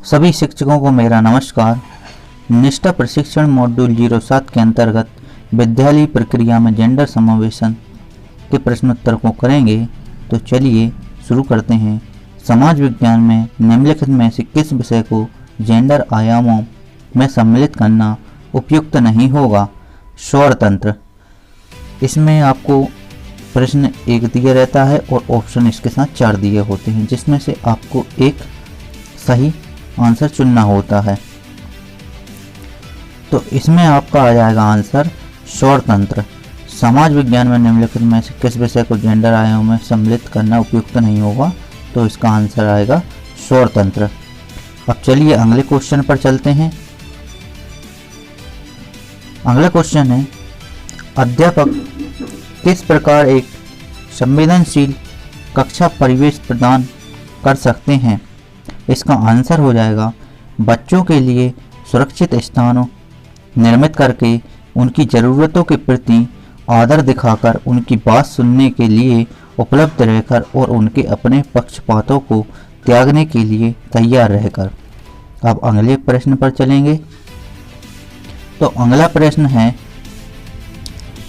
सभी शिक्षकों को मेरा नमस्कार। निष्ठा प्रशिक्षण मॉड्यूल 07 के अंतर्गत विद्यालय प्रक्रिया में जेंडर समावेशन के प्रश्नोत्तर को करेंगे। तो चलिए शुरू करते हैं। समाज विज्ञान में निम्नलिखित में से किस विषय को जेंडर आयामों में सम्मिलित करना उपयुक्त नहीं होगा? सौर तंत्र। इसमें आपको प्रश्न एक दिया रहता है और ऑप्शन इसके साथ 4 दिए होते हैं, जिसमें से आपको एक सही आंसर चुनना होता है। तो इसमें आपका आ जाएगा आंसर सौर तंत्र। समाज विज्ञान में निम्नलिखित में से किस विषय को जेंडर आयामों में सम्मिलित करना उपयुक्त नहीं होगा? तो इसका आंसर आएगा सौर तंत्र। अब चलिए अगले क्वेश्चन पर चलते हैं। अगला क्वेश्चन है, अध्यापक किस प्रकार एक संवेदनशील कक्षा परिवेश प्रदान कर सकते हैं? इसका आंसर हो जाएगा बच्चों के लिए सुरक्षित स्थानों निर्मित करके, उनकी ज़रूरतों के प्रति आदर दिखाकर, उनकी बात सुनने के लिए उपलब्ध रहकर और उनके अपने पक्षपातों को त्यागने के लिए तैयार रहकर। अब अगले प्रश्न पर चलेंगे। तो अगला प्रश्न है,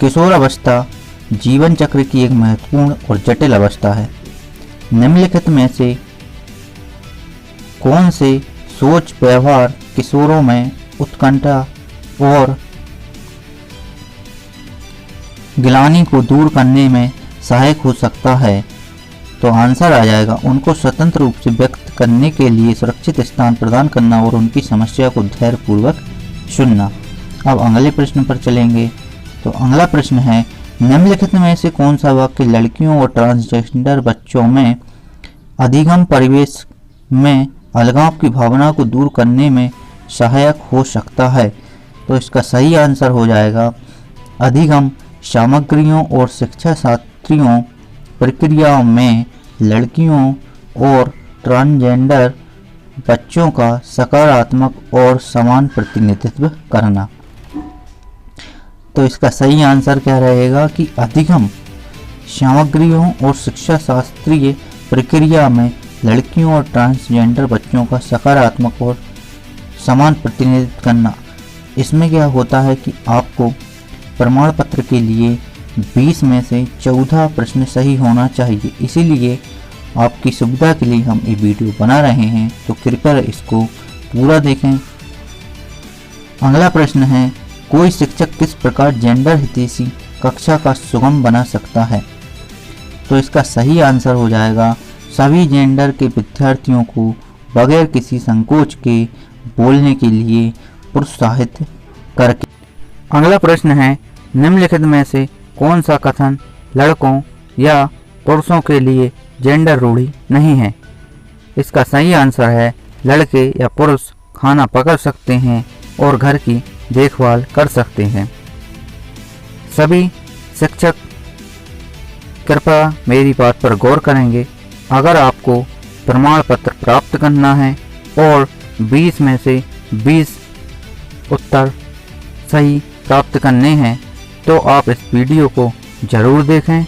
किशोर अवस्था जीवन चक्र की एक महत्वपूर्ण और जटिल अवस्था है। निम्नलिखित में से कौन से सोच व्यवहार किशोरों में उत्कंठा और गिलानी को दूर करने में सहायक हो सकता है? तो आंसर आ जाएगा उनको स्वतंत्र रूप से व्यक्त करने के लिए सुरक्षित स्थान प्रदान करना और उनकी समस्या को धैर्यपूर्वक सुनना। अब अगले प्रश्न पर चलेंगे। तो अगला प्रश्न है, निम्नलिखित में से कौन सा वाक्य लड़कियों और ट्रांसजेंडर बच्चों में अधिगम परिवेश में अलगाव की भावना को दूर करने में सहायक हो सकता है? तो इसका सही आंसर हो जाएगा अधिगम सामग्रियों और शिक्षा शास्त्रियों प्रक्रियाओं में लड़कियों और ट्रांसजेंडर बच्चों का सकारात्मक और समान प्रतिनिधित्व करना। तो इसका सही आंसर क्या रहेगा कि अधिगम सामग्रियों और शिक्षा शास्त्रीय प्रक्रिया में लड़कियों और ट्रांसजेंडर बच्चों का सकारात्मक और समान प्रतिनिधित्व करना। इसमें क्या होता है कि आपको प्रमाण पत्र के लिए 20 में से 14 प्रश्न सही होना चाहिए, इसीलिए आपकी सुविधा के लिए हम ये वीडियो बना रहे हैं, तो कृपया इसको पूरा देखें। अगला प्रश्न है, कोई शिक्षक किस प्रकार जेंडर हितैषी कक्षा का सुगम बना सकता है? तो इसका सही आंसर हो जाएगा सभी जेंडर के विद्यार्थियों को बगैर किसी संकोच के बोलने के लिए प्रोत्साहित करके। अगला प्रश्न है, निम्नलिखित में से कौन सा कथन लड़कों या पुरुषों के लिए जेंडर रूढ़ि नहीं है? इसका सही आंसर है लड़के या पुरुष खाना पका सकते हैं और घर की देखभाल कर सकते हैं। सभी शिक्षक कृपया मेरी बात पर गौर करेंगे। अगर आपको प्रमाण पत्र प्राप्त करना है और 20 में से 20 उत्तर सही प्राप्त करने हैं, तो आप इस वीडियो को ज़रूर देखें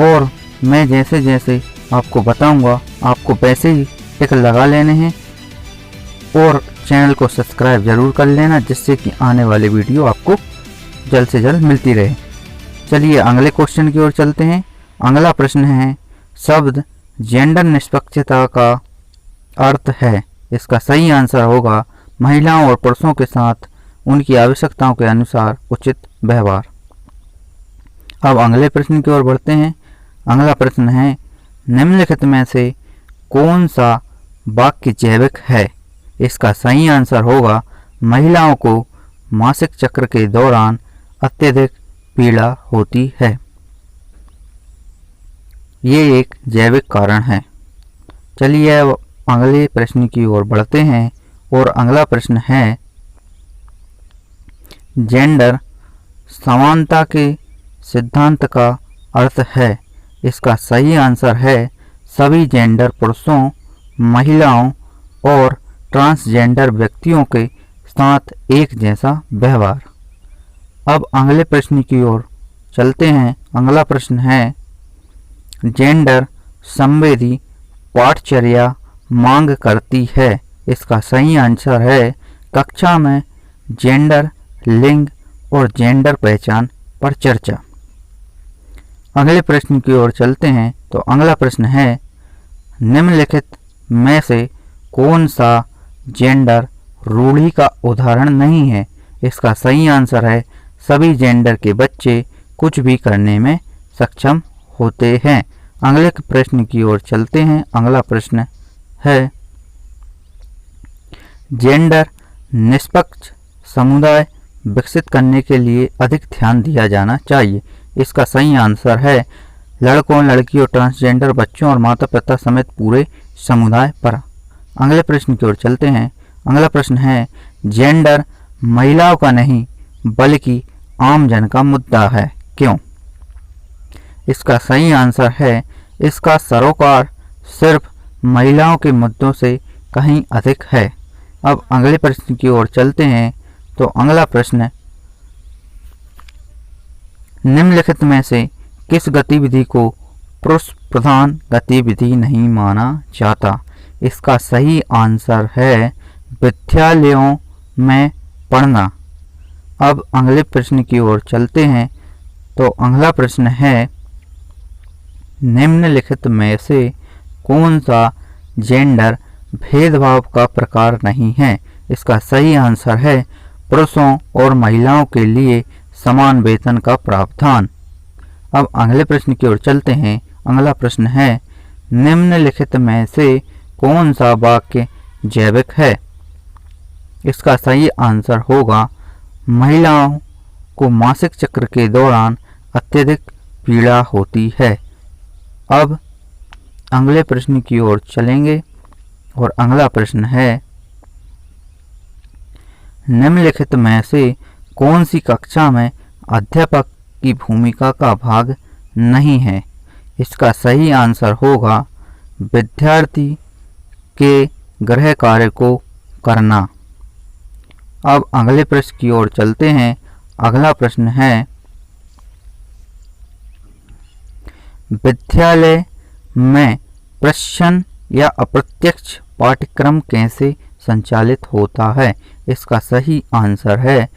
और मैं जैसे जैसे आपको बताऊंगा आपको वैसे ही टिक लगा लेने हैं और चैनल को सब्सक्राइब जरूर कर लेना, जिससे कि आने वाली वीडियो आपको जल्द से जल्द मिलती रहे। चलिए अगले क्वेश्चन की ओर चलते हैं। अगला प्रश्न है, शब्द जेंडर निष्पक्षता का अर्थ है? इसका सही आंसर होगा महिलाओं और पुरुषों के साथ उनकी आवश्यकताओं के अनुसार उचित व्यवहार। अब अगले प्रश्न की ओर बढ़ते हैं। अगला प्रश्न है, निम्नलिखित में से कौन सा वाक्य जैविक है? इसका सही आंसर होगा महिलाओं को मासिक चक्र के दौरान अत्यधिक पीड़ा होती है। ये एक जैविक कारण है। चलिए अब अगले प्रश्न की ओर बढ़ते हैं और अगला प्रश्न है, जेंडर समानता के सिद्धांत का अर्थ है? इसका सही आंसर है सभी जेंडर पुरुषों, महिलाओं और ट्रांसजेंडर व्यक्तियों के साथ एक जैसा व्यवहार। अब अगले प्रश्न की ओर चलते हैं। अगला प्रश्न है, जेंडर संवेदी पाठचर्या मांग करती है? इसका सही आंसर है कक्षा में जेंडर, लिंग और जेंडर पहचान पर चर्चा। अगले प्रश्न की ओर चलते हैं। तो अगला प्रश्न है, निम्नलिखित में से कौन सा जेंडर रूढ़ि का उदाहरण नहीं है? इसका सही आंसर है सभी जेंडर के बच्चे कुछ भी करने में सक्षम होते हैं। अगले प्रश्न की ओर चलते हैं। अगला प्रश्न है, जेंडर निष्पक्ष समुदाय विकसित करने के लिए अधिक ध्यान दिया जाना चाहिए। इसका सही आंसर है लड़कों, लड़कियों, ट्रांसजेंडर बच्चों और माता पिता समेत पूरे समुदाय पर। अगले प्रश्न की ओर चलते हैं। अगला प्रश्न है, जेंडर महिलाओं का नहीं बल्कि आम जन का मुद्दा है, क्यों? इसका सही आंसर है इसका सरोकार सिर्फ महिलाओं के मुद्दों से कहीं अधिक है। अब अगले प्रश्न की ओर चलते हैं। तो अगला प्रश्न, निम्नलिखित में से किस गतिविधि को पुरुष प्रधान गतिविधि नहीं माना जाता? इसका सही आंसर है विद्यालयों में पढ़ना। अब अगले प्रश्न की ओर चलते हैं। तो अगला प्रश्न है, निम्नलिखित में से कौन सा जेंडर भेदभाव का प्रकार नहीं है? इसका सही आंसर है पुरुषों और महिलाओं के लिए समान वेतन का प्रावधान। अब अगले प्रश्न की ओर चलते हैं। अगला प्रश्न है, निम्नलिखित में से कौन सा वाक्य जैविक है? इसका सही आंसर होगा महिलाओं को मासिक चक्र के दौरान अत्यधिक पीड़ा होती है। अब अगले प्रश्न की ओर चलेंगे और अगला प्रश्न है, निम्नलिखित में से कौन सी कक्षा में अध्यापक की भूमिका का भाग नहीं है? इसका सही आंसर होगा विद्यार्थी के गृह कार्य को करना। अब अगले प्रश्न की ओर चलते हैं। अगला प्रश्न है, विद्यालय में प्रश्न या अप्रत्यक्ष पाठ्यक्रम कैसे संचालित होता है? इसका सही आंसर है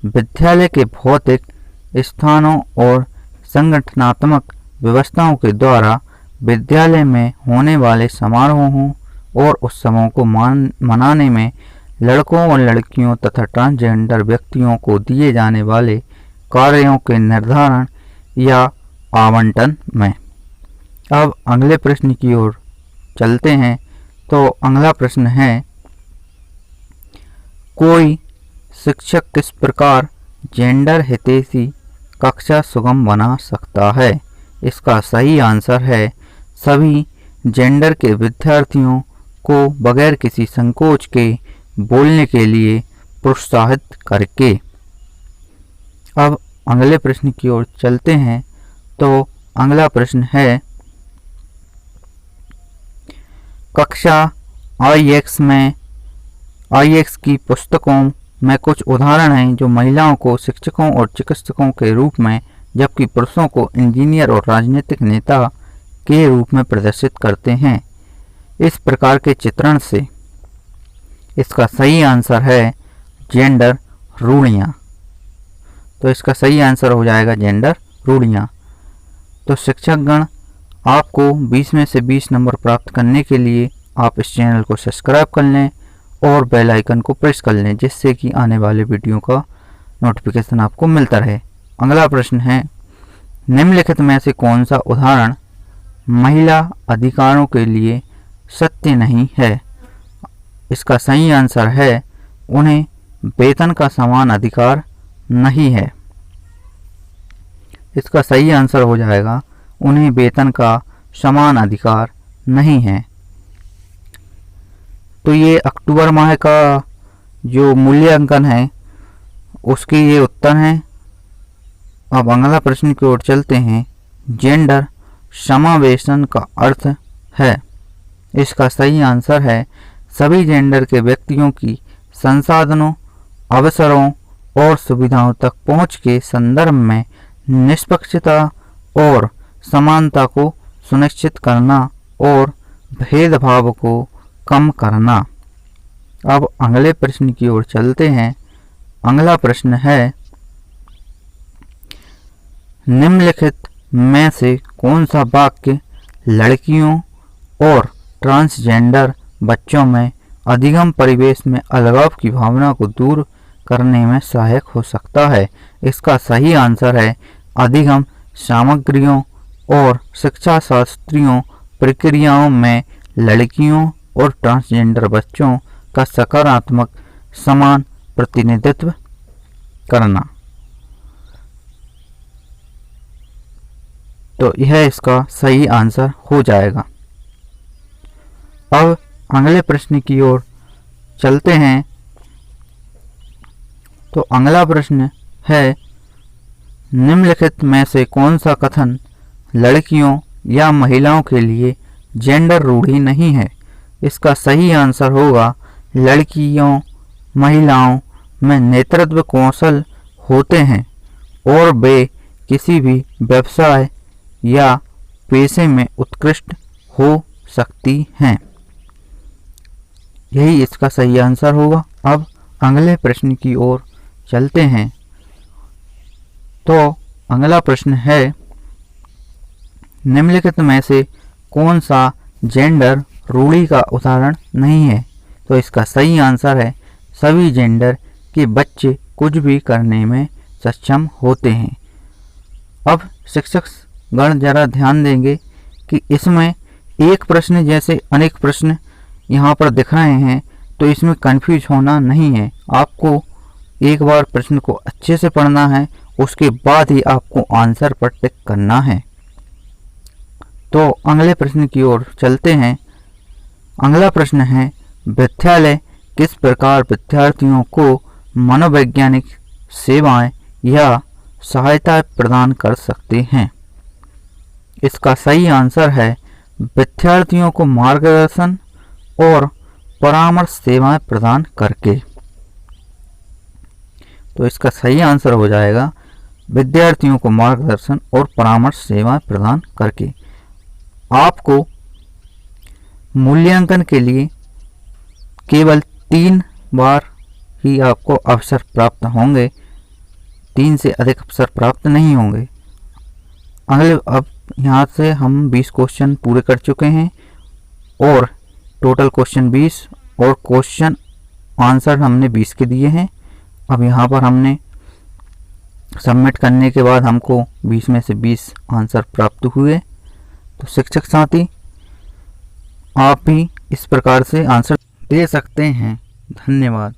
विद्यालय के भौतिक स्थानों और संगठनात्मक व्यवस्थाओं के द्वारा विद्यालय में होने वाले समारोहों और उत्सवों को मनाने में लड़कों और लड़कियों तथा ट्रांसजेंडर व्यक्तियों को दिए जाने वाले कार्यों के निर्धारण या आवंटन में। अब अगले प्रश्न की ओर चलते हैं। तो अगला प्रश्न है, कोई शिक्षक किस प्रकार जेंडर हितैषी कक्षा सुगम बना सकता है? इसका सही आंसर है सभी जेंडर के विद्यार्थियों को बगैर किसी संकोच के बोलने के लिए प्रोत्साहित करके। अब अगले प्रश्न की ओर चलते हैं। तो अगला प्रश्न है, कक्षा IX की पुस्तकों में कुछ उदाहरण हैं जो महिलाओं को शिक्षकों और चिकित्सकों के रूप में जबकि पुरुषों को इंजीनियर और राजनीतिक नेता के रूप में प्रदर्शित करते हैं। इस प्रकार के चित्रण से इसका सही आंसर है जेंडर रूढ़ियाँ। तो इसका सही आंसर हो जाएगा जेंडर रूढ़ियाँ। तो शिक्षकगण, आपको 20 में से 20 नंबर प्राप्त करने के लिए आप इस चैनल को सब्सक्राइब कर लें और बेल आइकन को प्रेस कर लें, जिससे कि आने वाले वीडियो का नोटिफिकेशन आपको मिलता रहे। अगला प्रश्न है, निम्नलिखित में से कौन सा उदाहरण महिला अधिकारों के लिए सत्य नहीं है? इसका सही आंसर है उन्हें वेतन का समान अधिकार नहीं है। इसका सही आंसर हो जाएगा उन्हें वेतन का समान अधिकार नहीं है। तो ये अक्टूबर माह का जो मूल्यांकन है उसके ये उत्तर हैं। अब अगला प्रश्न की ओर चलते हैं। जेंडर समावेशन का अर्थ है? इसका सही आंसर है सभी जेंडर के व्यक्तियों की संसाधनों, अवसरों और सुविधाओं तक पहुंच के संदर्भ में निष्पक्षता और समानता को सुनिश्चित करना और भेदभाव को कम करना। अब अगले प्रश्न की ओर चलते हैं। अगला प्रश्न है, निम्नलिखित में से कौन सा वाक्य लड़कियों और ट्रांसजेंडर बच्चों में अधिगम परिवेश में अलगाव की भावना को दूर करने में सहायक हो सकता है? इसका सही आंसर है, अधिगम सामग्रियों और शिक्षा शास्त्रीय प्रक्रियाओं में लड़कियों और ट्रांसजेंडर बच्चों का सकारात्मक समान प्रतिनिधित्व करना। तो यह इसका सही आंसर हो जाएगा। अब अगले प्रश्न की ओर चलते हैं। तो अगला प्रश्न है, निम्नलिखित में से कौन सा कथन लड़कियों या महिलाओं के लिए जेंडर रूढ़ि नहीं है? इसका सही आंसर होगा, लड़कियों महिलाओं में नेतृत्व कौशल होते हैं और वे किसी भी व्यवसाय या पेशे में उत्कृष्ट हो सकती हैं। यही इसका सही आंसर होगा। अब अगले प्रश्न की ओर चलते हैं। तो अगला प्रश्न है, निम्नलिखित में से कौन सा जेंडर रूढ़ि का उदाहरण नहीं है? तो इसका सही आंसर है, सभी जेंडर के बच्चे कुछ भी करने में सक्षम होते हैं। अब शिक्षक गण जरा ध्यान देंगे कि इसमें एक प्रश्न जैसे अनेक प्रश्न यहाँ पर दिख रहे हैं, तो इसमें कंफ्यूज होना नहीं है। आपको एक बार प्रश्न को अच्छे से पढ़ना है, उसके बाद ही आपको आंसर पर टिक करना है। तो अगले प्रश्न की ओर चलते हैं। अगला प्रश्न है, विद्यालय किस प्रकार विद्यार्थियों को मनोवैज्ञानिक सेवाएं या सहायता प्रदान कर सकते हैं? इसका सही आंसर है, विद्यार्थियों को मार्गदर्शन और परामर्श सेवाएं प्रदान करके। तो इसका सही आंसर हो जाएगा, विद्यार्थियों को मार्गदर्शन और परामर्श सेवाएं प्रदान करके। आपको मूल्यांकन के लिए केवल 3 बार ही आपको अवसर प्राप्त होंगे, 3 से अधिक अवसर प्राप्त नहीं होंगे। अब यहाँ से हम 20 क्वेश्चन पूरे कर चुके हैं और टोटल क्वेश्चन 20 और क्वेश्चन आंसर हमने 20 के दिए हैं। अब यहाँ पर हमने सबमिट करने के बाद हमको 20 में से 20 आंसर प्राप्त हुए। तो शिक्षक साथी, आप भी इस प्रकार से आंसर दे सकते हैं। धन्यवाद।